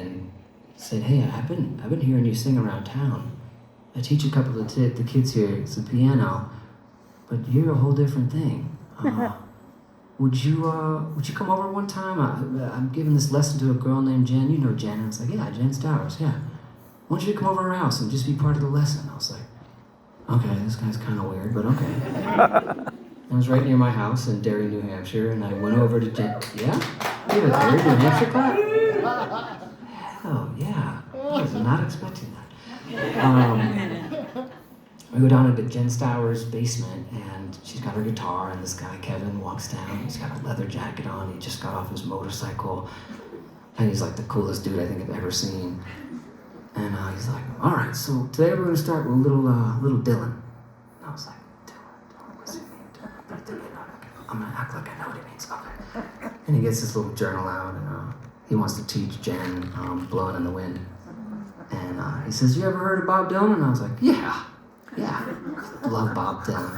and said, "Hey, I've been hearing you sing around town. I teach a couple of the kids here some piano, but you're a whole different thing. Would you come over one time? I'm giving this lesson to a girl named Jen. You know Jen." And I was like, "Yeah, Jen Stowers, yeah. Why don't you come over to our house and just be part of the lesson?" I was like, "Okay, this guy's kind of weird, but okay." It was right near my house in Derry, New Hampshire, and I went over to Jen. Yeah? You have a Derry, New Hampshire clap? Hell yeah. I was not expecting that. We go down into Jen Stowers' basement, and she's got her guitar, and this guy, Kevin, walks down. He's got a leather jacket on. He just got off his motorcycle, and he's like the coolest dude I think I've ever seen. And he's like, "All right, so today we're going to start with a little Dylan." And I was like, Dylan, what's he mean? I'm going to act like I know what he means. Okay. And he gets this little journal out, and he wants to teach Jen Blowing in the Wind. And he says, "You ever heard of Bob Dylan?" And I was like, Yeah, love Bob Dylan.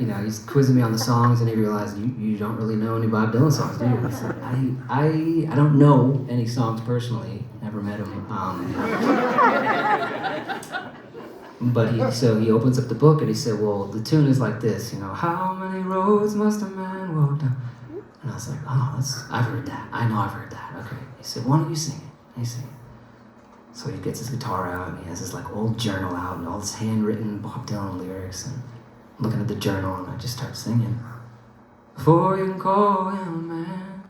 And he's quizzing me on the songs, and he realized, you don't really know any Bob Dylan songs, do you? I said, I don't know any songs personally, never met him. But he opens up the book, and he said, "Well, the tune is like this, how many roads must a man walk down?" And I was like, "Oh, I've heard that. I know I've heard that." Okay. He said, "Why don't you sing it?" And he sang it. So he gets his guitar out, and he has his old journal out, and all this handwritten Bob Dylan lyrics, and I'm looking at the journal, and I just start singing. "Before you can call him a man,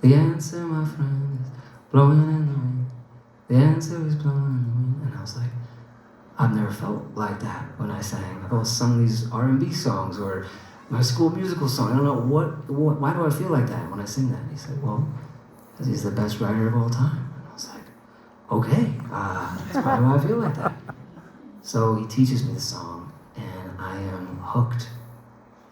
the answer, my friend, is blowing in the wind. The answer is blowing in the wind." And I was like, I've never felt like that when I sang. I've always sung these R&B songs or my school musical song. I don't know why do I feel like that when I sing that? And he said, "Well, because he's the best writer of all time." And I was like, okay, that's probably why I feel like that. So he teaches me the song, and I am hooked.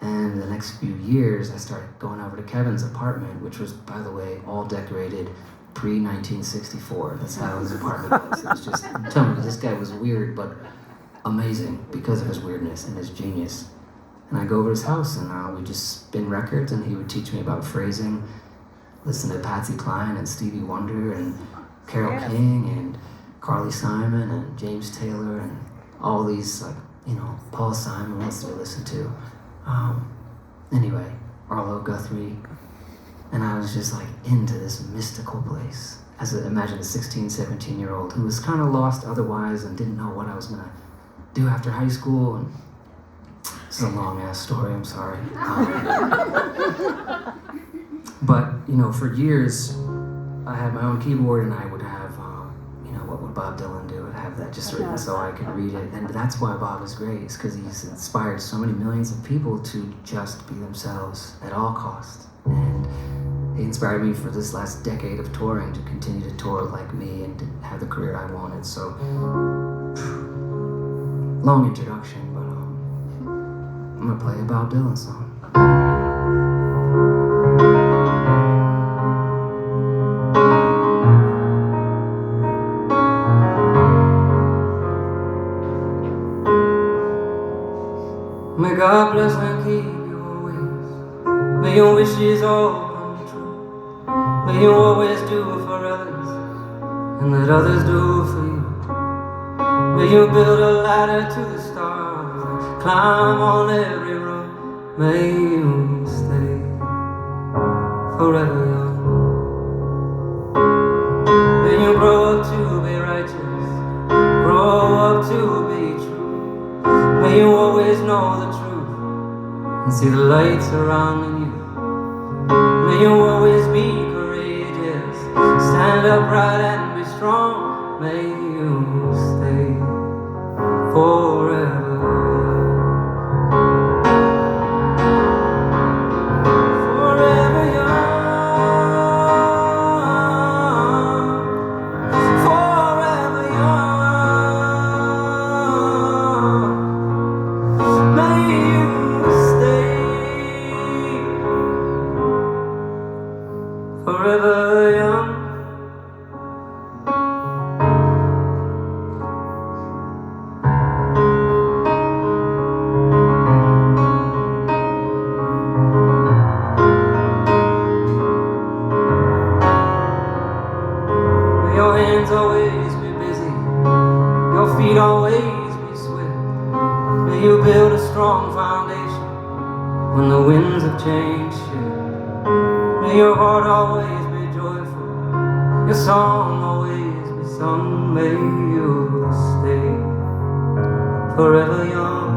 And the next few years, I started going over to Kevin's apartment, which was, by the way, all decorated pre-1964. That's how his apartment was. It was just, I'm telling you, this guy was weird, but amazing because of his weirdness and his genius. And I go over to his house, and we just spin records, and he would teach me about phrasing, listen to Patsy Cline and Stevie Wonder and Carole King and Carly Simon and James Taylor and all these, Paul Simon, what else did I listen to? Anyway, Arlo Guthrie. And I was just into this mystical place. Imagine a 16, 17-year-old who was kind of lost otherwise and didn't know what I was going to do after high school. And this is a long-ass story, I'm sorry. But, for years, I had my own keyboard, and I would have, what would Bob Dylan do? I'd have that just written so I could read it. And that's why Bob is great, is because he's inspired so many millions of people to just be themselves at all costs. And he inspired me for this last decade of touring to continue to tour like me and to have the career I wanted. So, long introduction, but I'm gonna play a Bob Dylan song. May God bless and keep your ways. May your wishes all come true. May you always do for others, and let others do for you. May you build a ladder to the stars, climb on every road. May you stay forever young. May you grow up to be righteous, grow up to be true. May you always know the truth and see the light surrounding you. May you always be courageous, stand upright and be strong. May you stay forever forever young, forever young. May you stay forever young. strong foundation when the winds have changed. Yeah. May your heart always be joyful, your song always be sung. May you stay forever young.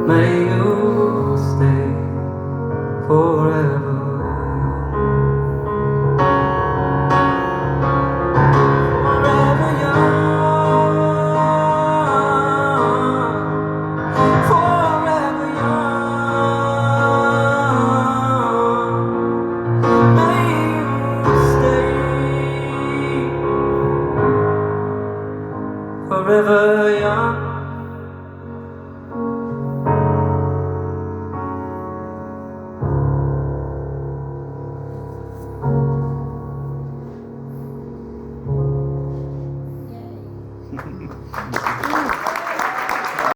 May you stay forever